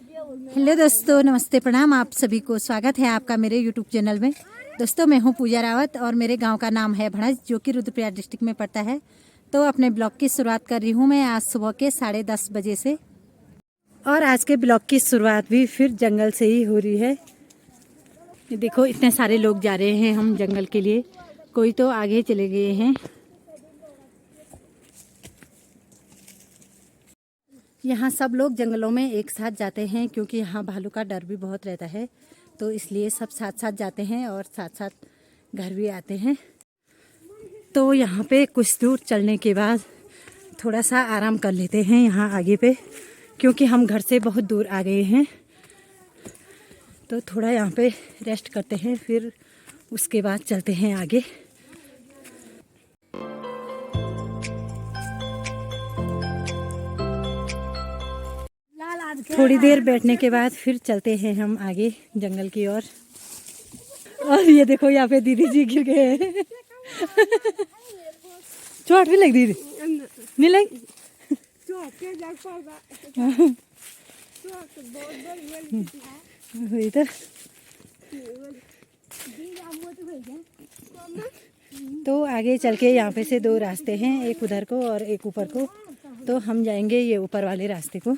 Hello दोस्तों, नमस्ते, प्रणाम। आप सभी को स्वागत है आपका मेरे यूट्यूब चैनल में। दोस्तों, मैं हूं पूजा रावत और मेरे गांव का नाम है भड़ज, जो कि रुद्रप्रयाग डिस्ट्रिक्ट में पड़ता है। तो अपने ब्लॉग की शुरुआत कर रही हूं मैं आज सुबह के 10:30 बजे से। और आज के ब्लॉग की शुरुआत भी फिर जंगल से ही हो रही है। ये देखो, इतने सारे लोग जा रहे हैं हम जंगल के लिए। कोई तो आगे चले गए हैं। यहाँ सब लोग जंगलों में एक साथ जाते हैं क्योंकि यहाँ भालू का डर भी बहुत रहता है, तो इसलिए सब साथ साथ जाते हैं और साथ साथ घर भी आते हैं। तो यहाँ पे कुछ दूर चलने के बाद थोड़ा सा आराम कर लेते हैं यहाँ आगे पे, क्योंकि हम घर से बहुत दूर आ गए हैं। तो थोड़ा यहाँ पे रेस्ट करते हैं, फिर उसके बाद चलते हैं आगे। थोड़ी देर बैठने के बाद फिर चलते हैं हम आगे जंगल की ओर। और ये देखो, यहाँ पे दीदी जी गिर गए हैं। चोट भी लग दीदी? नहीं लगी? तो आगे चल के यहाँ पे से दो रास्ते हैं, एक उधर को और एक ऊपर को। तो हम जाएंगे ये ऊपर वाले रास्ते को,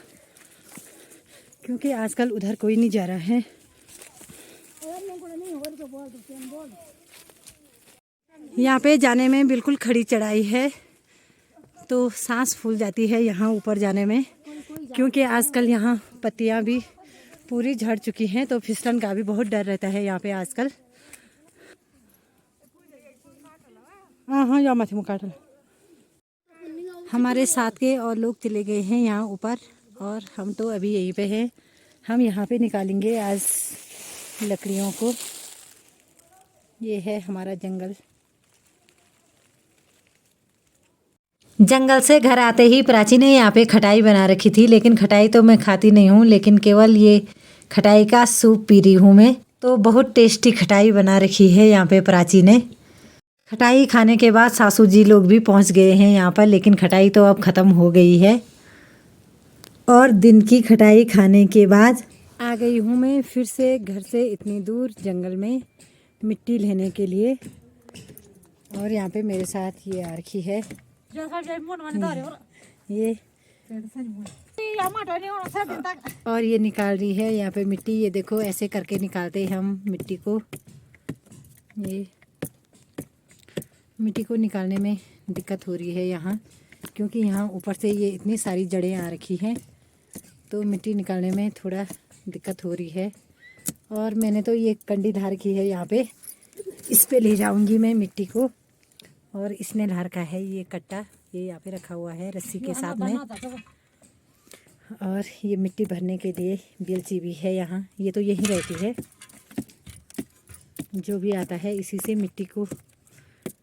क्योंकि आजकल उधर कोई नहीं जा रहा है। यहाँ पे जाने में बिल्कुल खड़ी चढ़ाई है, तो सांस फूल जाती है यहाँ ऊपर जाने में, क्योंकि आजकल यहाँ पत्तियाँ भी पूरी झड़ चुकी हैं, तो फिसलन का भी बहुत डर रहता है यहाँ पे आजकल। हाँ, या मत मुकाटल। हमारे साथ के और लोग चले गए हैं यहाँ ऊपर, और हम तो अभी यहीं पे हैं। हम यहाँ पे निकालेंगे आज लकड़ियों को। ये है हमारा जंगल। जंगल से घर आते ही प्राची ने यहाँ पे खटाई बना रखी थी, लेकिन खटाई तो मैं खाती नहीं हूँ, लेकिन केवल ये खटाई का सूप पी रही हूँ मैं। तो बहुत टेस्टी खटाई बना रखी है यहाँ पे प्राची ने। खटाई खाने के बाद सासू जी लोग भी पहुँच गए हैं यहाँ पर, लेकिन खटाई तो अब ख़त्म हो गई है। और दिन की खटाई खाने के बाद आ गई हूँ मैं फिर से घर से इतनी दूर जंगल में मिट्टी लेने के लिए। और यहाँ पे मेरे साथ ये आ रखी है, ये और ये निकाल रही है यहाँ पे मिट्टी। ये देखो, ऐसे करके निकालते हैं हम मिट्टी को। ये मिट्टी को निकालने में दिक्कत हो रही है यहाँ, क्योंकि यहाँ ऊपर से ये इतनी सारी जड़ें आ रखी हैं, तो मिट्टी निकालने में थोड़ा दिक्कत हो रही है। और मैंने तो ये कंडी ला रखी है यहाँ पे, इस पे ले जाऊंगी मैं मिट्टी को। और इसने ला रखा है ये कट्टा, ये यहाँ पे रखा हुआ है रस्सी के साथ में। और ये मिट्टी भरने के लिए बेलची भी है यहाँ, ये तो यहीं रहती है। जो भी आता है इसी से मिट्टी को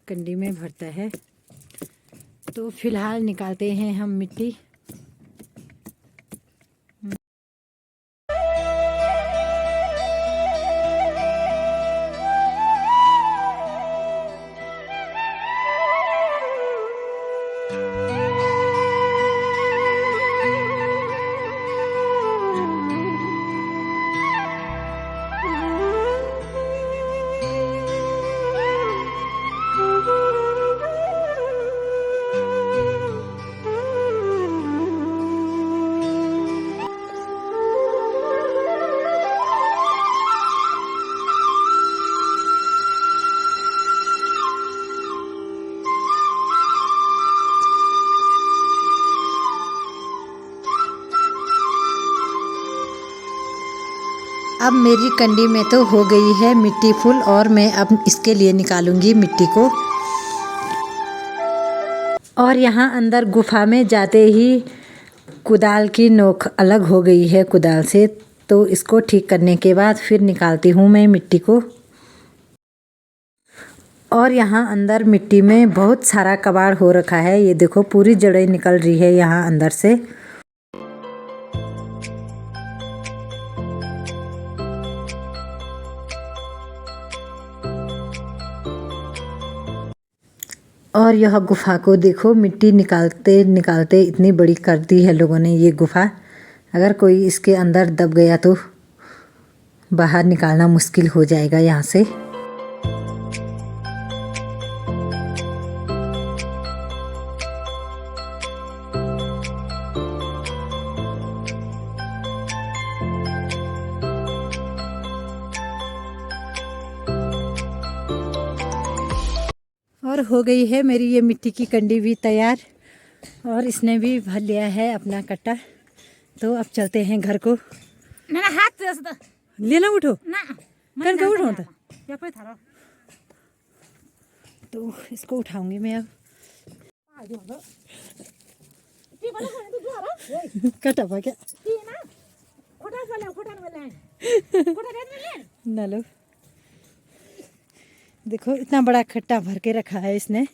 कंडी में भरता है। तो फिलहाल निकालते हैं हम मिट्टी। अब मेरी कंडी में तो हो गई है मिट्टी फुल, और मैं अब इसके लिए निकालूंगी मिट्टी को। और यहाँ अंदर गुफा में जाते ही कुदाल की नोक अलग हो गई है कुदाल से, तो इसको ठीक करने के बाद फिर निकालती हूँ मैं मिट्टी को। और यहाँ अंदर मिट्टी में बहुत सारा कबाड़ हो रखा है, ये देखो पूरी जड़ें निकल रही है यहाँ अंदर से। और यह गुफा को देखो, मिट्टी निकालते निकालते इतनी बड़ी कर दी है लोगों ने ये गुफा। अगर कोई इसके अंदर दब गया तो बाहर निकालना मुश्किल हो जाएगा यहाँ से। और हो गई है मेरी ये मिट्टी की कंडी भी तैयार और इसने भी भर लिया है अपना कट्टा। तो अब चलते हैं घर को। ना हाथ लेना उठो ना कल का उठो तो। क्या पे थारा तो इसको उठाऊंगी मैं अब। कटा पा क्या ना लो। देखो इतना बड़ा खट्टा भर के रखा है इसने।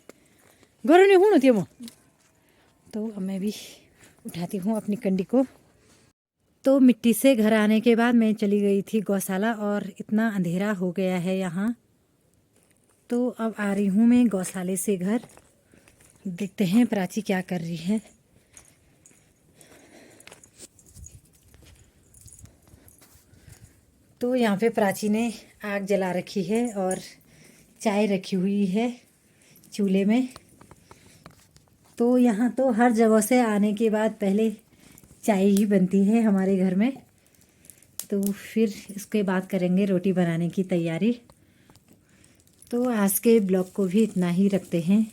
गोरो नहीं हूँ होती है वो। तो अब मैं भी उठाती हूँ अपनी कंडी को। तो मिट्टी से घर आने के बाद मैं चली गई थी गौशाला और इतना अंधेरा हो गया है यहाँ। तो अब आ रही हूँ मैं गौशाले से घर। देखते हैं प्राची क्या कर रही है। तो यहाँ पे प्राची ने आग जला रखी है और चाय रखी हुई है चूल्हे में। तो यहाँ तो हर जगह से आने के बाद पहले चाय ही बनती है हमारे घर में। तो फिर इसके बाद करेंगे रोटी बनाने की तैयारी। तो आज के ब्लॉग को भी इतना ही रखते हैं।